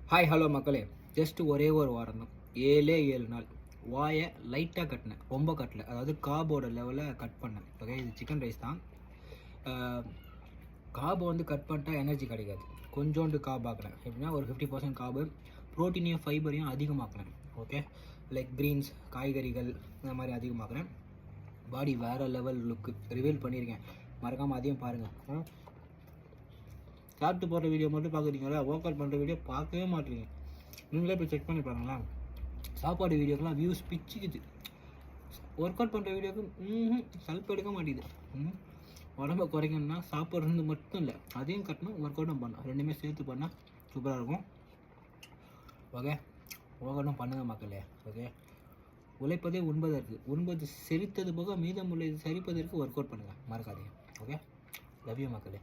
Hi hello மக்களே, just ஒரே ஒரு வாரம் தான், 7 நாள் வாயை லைட்டாக கட்டினேன், ரொம்ப கட்டலை, அதாவது காபோட லெவலில் கட் பண்ணேன். ஓகே, இது சிக்கன் ரைஸ் தான். காபை வந்து கட் பண்ணிட்டா எனர்ஜி கிடைக்காது, கொஞ்சோண்டு காப் ஆக்கினேன். எப்படின்னா ஒரு 50% காபு, ப்ரோட்டீனையும் ஃபைபரையும் அதிகமாக்கினேன். ஓகே, லைக் க்ரீன்ஸ், காய்கறிகள் இந்த மாதிரி அதிகமாக்கினேன். பாடி வேறு லெவல் லுக்கு ரிவீல் பண்ணியிருக்கேன், மறக்காமல் அதையும் பாருங்கள். சாப்பிட்டு போடுற வீடியோ மட்டும் பார்க்குறீங்களா, ஒர்க் அவுட் பண்ணுற வீடியோ பார்க்கவே மாட்டீங்க. நீங்களே போய் செக் பண்ணி பாருங்களேன். சாப்பாடு வீடியோக்கெலாம் வியூஸ் பிச்சுக்குது, ஒர்க் அவுட் பண்ணுற வீடியோக்கு சல்ப் எடுக்க மாட்டேங்குது. உடம்பை குறைக்கணும்னா சாப்பிட்றது மட்டும் இல்லை, அதையும் கட்டணும், ஒர்க் அவுட்டும் பண்ணணும், ரெண்டுமே சேர்த்து பண்ணால் சூப்பராக இருக்கும். ஓகே, ஒர்க் அவுட்டும் பண்ணுங்கள் மக்களே. ஓகே, உழைப்பதே உண்பதற்கு, உண்பது செரித்தது போக மீதம் உள்ளது சரிப்பதற்கு ஒர்க் அவுட் பண்ணுங்கள், மறக்காதீங்க. ஓகே, லவ் யூ மக்களே.